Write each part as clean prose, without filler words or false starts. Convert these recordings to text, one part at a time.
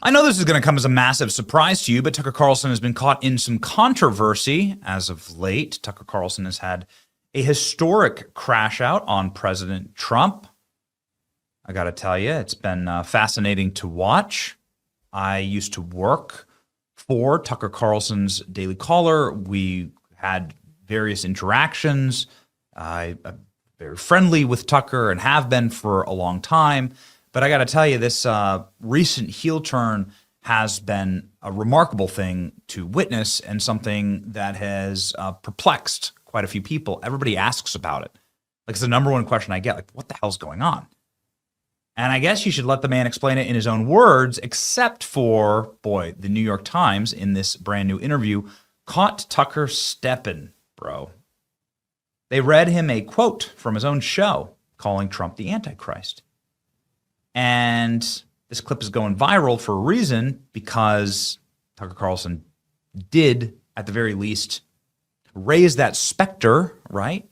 I know this is going to come as a massive surprise to you, but Tucker Carlson has been caught in some controversy as of late. Tucker Carlson has had a historic crash out on President Trump. I got to tell you, it's been fascinating to watch. I used to work for Tucker Carlson's Daily Caller. We had various interactions. I'm very friendly with Tucker and have been for a long time. But I got to tell you, this recent heel turn has been a remarkable thing to witness and something that has perplexed quite a few people. Everybody asks about it. Like, it's the number one question I get, like, what the hell's going on? And I guess you should let the man explain it in his own words, except for, boy, the New York Times in this brand new interview caught Tucker stepping, bro. They read him a quote from his own show calling Trump the Antichrist. And this clip is going viral for a reason, because Tucker Carlson did, at the very least, raise that specter, right?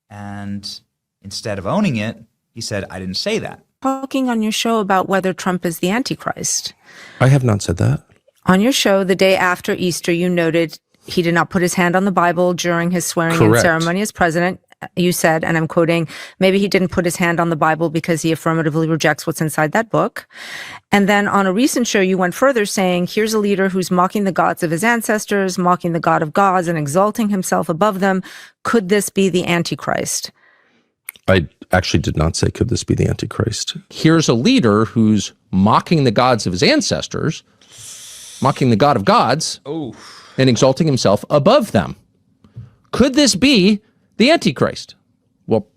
And instead of owning it, he said, I didn't say that. Talking on your show about whether Trump is the Antichrist. I have not said that. On your show, the day after Easter, you noted he did not put his hand on the Bible during his swearing-in ceremony as president. You said, and I'm quoting, maybe he didn't put his hand on the Bible because he affirmatively rejects what's inside that book. And then on a recent show, you went further saying, here's a leader who's mocking the gods of his ancestors, mocking the God of gods and exalting himself above them. Could this be the Antichrist? I actually did not say, could this be the Antichrist? Here's a leader who's mocking the gods of his ancestors, mocking the God of gods, and exalting himself above them. Could this be the Antichrist? Well,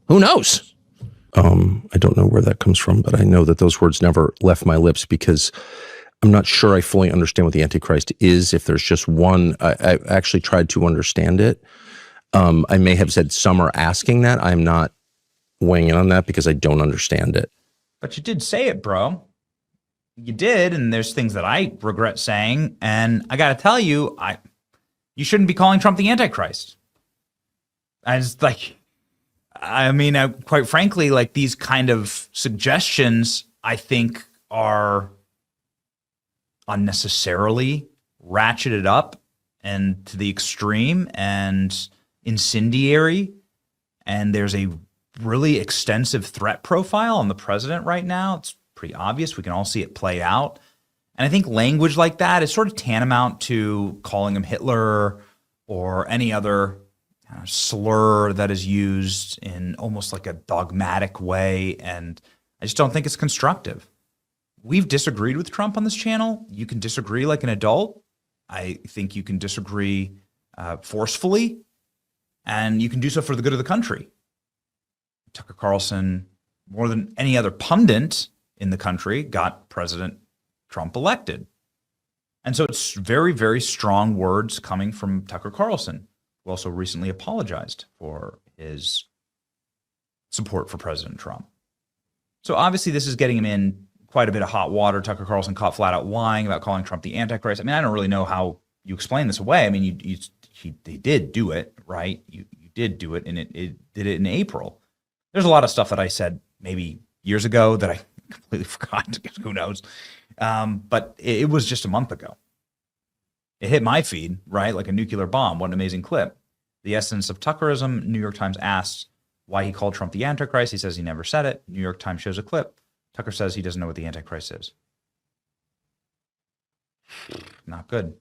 who knows? I don't know where that comes from, but I know that those words never left my lips because I'm not sure I fully understand what the Antichrist is. If there's just one, I actually tried to understand it. I may have said some are asking that. I'm not weighing in on that because I don't understand it. But you did say it, bro. You did, and there's things that I regret saying. And I got to tell you, you shouldn't be calling Trump the Antichrist. Quite frankly, like, these kind of suggestions, I think, are unnecessarily ratcheted up and to the extreme and incendiary. And there's a really extensive threat profile on the president right now. It's pretty obvious. We can all see it play out. And I think language like that is sort of tantamount to calling him Hitler or any other slur that is used in almost like a dogmatic way. And I just don't think it's constructive. We've disagreed with Trump on this channel. You can disagree like an adult. I think you can disagree forcefully, and you can do so for the good of the country. Tucker Carlson, more than any other pundit in the country, got President Trump elected. And so it's very, very strong words coming from Tucker Carlson, who also recently apologized for his support for President Trump. So obviously this is getting him in quite a bit of hot water. Tucker Carlson caught flat out lying about calling Trump the Antichrist. I mean, I don't really know how you explain this away. I mean, they did do it, right? You did do it, and it did it in April. There's a lot of stuff that I said maybe years ago that I completely forgot. Who knows? But it was just a month ago. It hit my feed, right? Like a nuclear bomb. What an amazing clip. The essence of Tuckerism. New York Times asks why he called Trump the Antichrist. He says he never said it. New York Times shows a clip. Tucker says he doesn't know what the Antichrist is. Not good.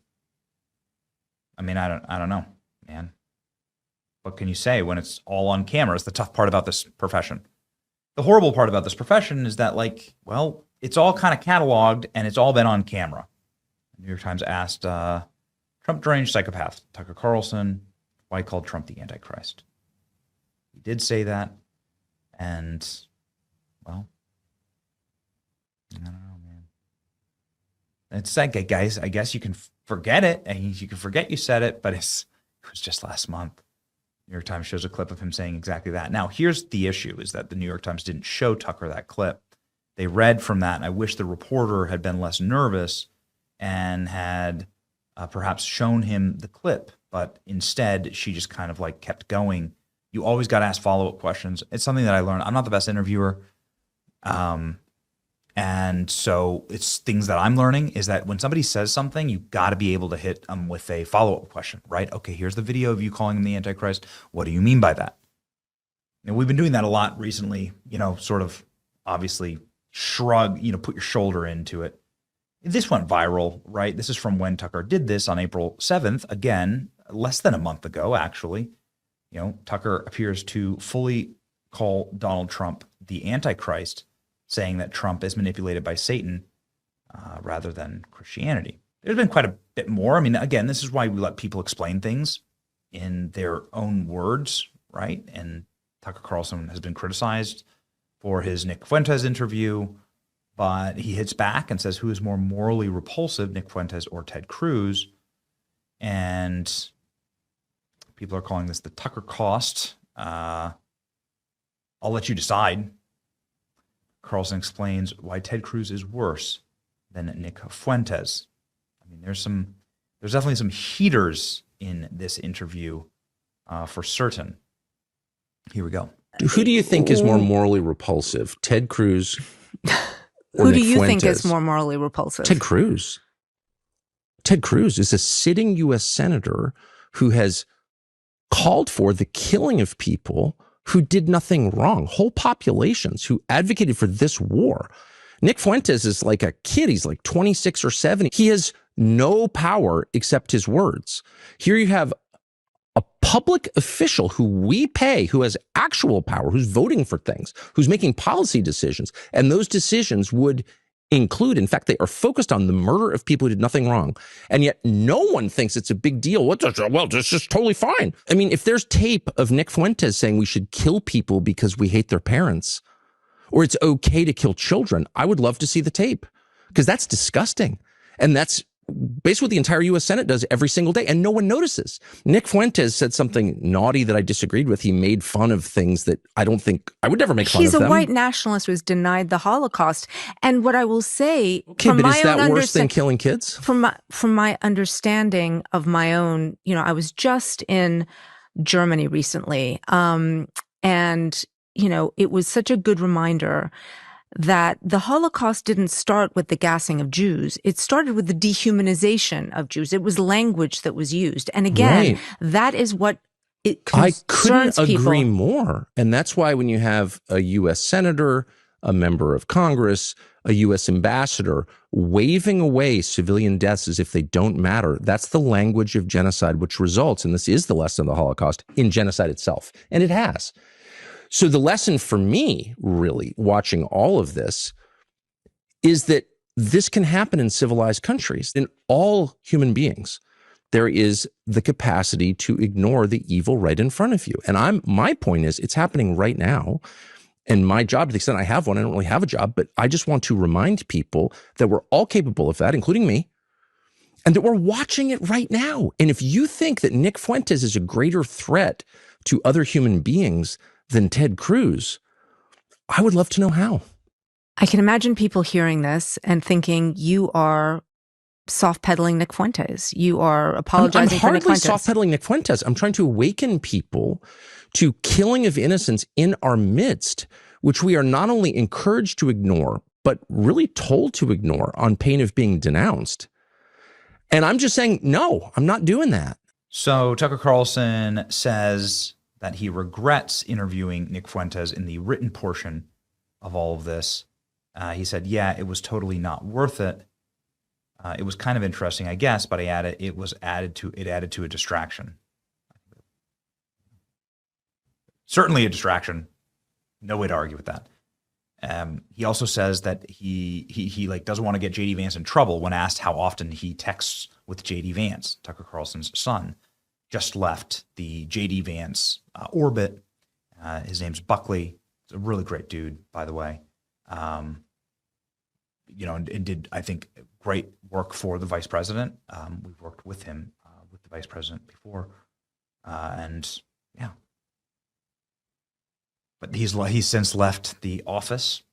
I mean, I don't know, man. What can you say when it's all on camera? It's the tough part about this profession. The horrible part about this profession is that, like, well, it's all kind of cataloged and it's all been on camera. The New York Times asked Trump deranged psychopath Tucker Carlson why he called Trump the Antichrist. He did say that, and, well, I don't know, man. It's like, guys, I guess you can forget it, and you can forget you said it, but it was just last month. New York Times shows a clip of him saying exactly that. Now, here's the issue, is that the New York Times didn't show Tucker that clip. They read from that, and I wish the reporter had been less nervous and had perhaps shown him the clip, but instead she just kind of like kept going. You always got to ask follow-up questions. It's something that I learned. I'm not the best interviewer. And so it's things that I'm learning is that when somebody says something, you got to be able to hit them with a follow-up question, right? Okay, here's the video of you calling him the Antichrist. What do you mean by that? And we've been doing that a lot recently, sort of obviously shrug, put your shoulder into it. This went viral, right? This is from when Tucker did this on April 7th, again, less than a month ago, actually. Tucker appears to fully call Donald Trump the Antichrist, saying that Trump is manipulated by Satan rather than Christianity. There's been quite a bit more. I mean, again, this is why we let people explain things in their own words, right? And Tucker Carlson has been criticized for his Nick Fuentes interview, but he hits back and says, who is more morally repulsive, Nick Fuentes or Ted Cruz? And people are calling this the Tucker cost. I'll let you decide. Carlson explains why Ted Cruz is worse than Nick Fuentes. I mean, there's definitely some heaters in this interview for certain. Here we go. Who do you think is more morally repulsive, Ted Cruz or Who Nick do you Fuentes? think is more morally repulsive? Ted Cruz. Ted Cruz is a sitting U.S. senator who has called for the killing of people who did nothing wrong, whole populations who advocated for this war. Nick Fuentes is like a kid. He's like 26 or 7. He has no power except his words. Here you have a public official who we pay, who has actual power, who's voting for things, who's making policy decisions. And those decisions would include, in fact, they are focused on the murder of people who did nothing wrong. And yet no one thinks it's a big deal. Well, this is totally fine. I mean, if there's tape of Nick Fuentes saying we should kill people because we hate their parents, or it's okay to kill children, I would love to see the tape, because that's disgusting. And that's basically what the entire U.S. Senate does every single day, and no one notices. Nick Fuentes said something naughty that I disagreed with. He made fun of things that I don't think I would never make fun of them. He's a white nationalist who's denied the Holocaust. And what I will say, okay, from but my is that own worse than killing kids? From my understanding of my own, I was just in Germany recently, and it was such a good reminder that the Holocaust didn't start with the gassing of Jews. It started with the dehumanization of Jews. It was language that was used. And again, that is what it concerns I couldn't people. agree more. And that's why when you have a U.S. senator, a member of Congress, a U.S. ambassador waving away civilian deaths as if they don't matter, that's the language of genocide, which results, and this is the lesson of the Holocaust, in genocide itself. And it has. So the lesson for me, really, watching all of this, is that this can happen in civilized countries. In all human beings, there is the capacity to ignore the evil right in front of you. And my point is, it's happening right now. And my job, to the extent I have one, I don't really have a job, but I just want to remind people that we're all capable of that, including me, and that we're watching it right now. And if you think that Nick Fuentes is a greater threat to other human beings than Ted Cruz, I would love to know how. I can imagine people hearing this and thinking you are soft-pedaling Nick Fuentes. You are apologizing for Nick Fuentes. I'm hardly soft-pedaling Nick Fuentes. I'm trying to awaken people to killing of innocents in our midst, which we are not only encouraged to ignore, but really told to ignore on pain of being denounced. And I'm just saying, no, I'm not doing that. So Tucker Carlson says that he regrets interviewing Nick Fuentes in the written portion of all of this. He said, yeah, it was totally not worth it. It was kind of interesting, I guess, but it added to a distraction. Certainly a distraction. No way to argue with that. He also says that he doesn't want to get J.D. Vance in trouble when asked how often he texts with J.D. Vance, Tucker Carlson's son. Just left the J.D. Vance orbit. His name's Buckley. He's a really great dude, by the way. And did, I think, great work for the vice president. We've worked with him, with the vice president before. And yeah. But he's since left the office.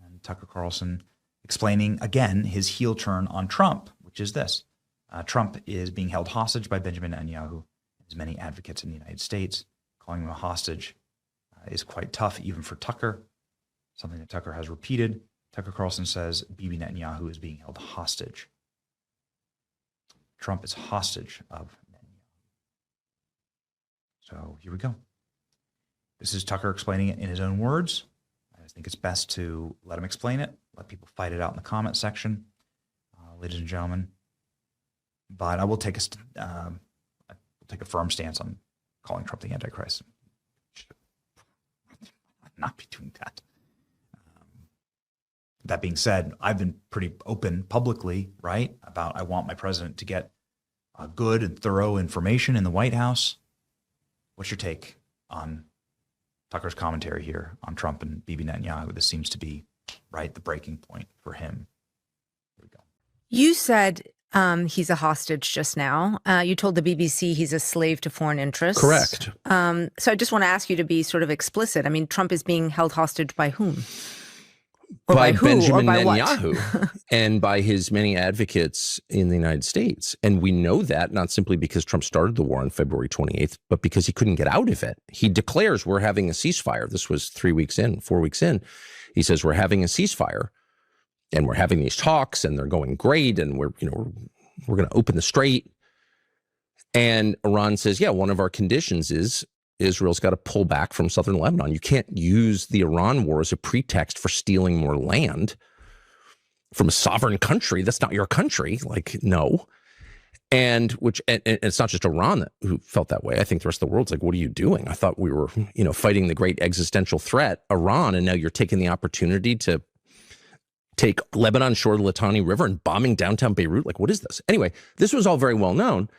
And Tucker Carlson explaining, again, his heel turn on Trump, which is this. Trump is being held hostage by Benjamin Netanyahu and his many advocates in the United States. Calling him a hostage is quite tough, even for Tucker, something that Tucker has repeated. Tucker Carlson says Bibi Netanyahu is being held hostage. Trump is hostage of Netanyahu. So here we go. This is Tucker explaining it in his own words. I think it's best to let him explain it, let people fight it out in the comment section, ladies and gentlemen. But I will take a firm stance on calling Trump the Antichrist. I'd not be doing that. That being said, I've been pretty open publicly, right, about I want my president to get good and thorough information in the White House. What's your take on Tucker's commentary here on Trump and Bibi Netanyahu? This seems to be, right, the breaking point for him. Here we go. You said he's a hostage just now. You told the BBC he's a slave to foreign interests. Correct. So I just want to ask you to be sort of explicit. I mean, Trump is being held hostage by whom? Or by who? Benjamin Or by Netanyahu what? and by his many advocates in the United States. And we know that not simply because Trump started the war on February 28th, but because he couldn't get out of it. He declares we're having a ceasefire. This was 4 weeks in. He says we're having a ceasefire and we're having these talks and they're going great and we're going to open the strait. And Iran says, yeah, one of our conditions is Israel's got to pull back from southern Lebanon. You can't use the Iran war as a pretext for stealing more land from a sovereign country. That's not your country. Like, no. And it's not just Iran who felt that way. I think the rest of the world's like, what are you doing? I thought we were, fighting the great existential threat, Iran, and now you're taking the opportunity to take Lebanon shore of the Litani River and bombing downtown Beirut. Like, what is this? Anyway, this was all very well known.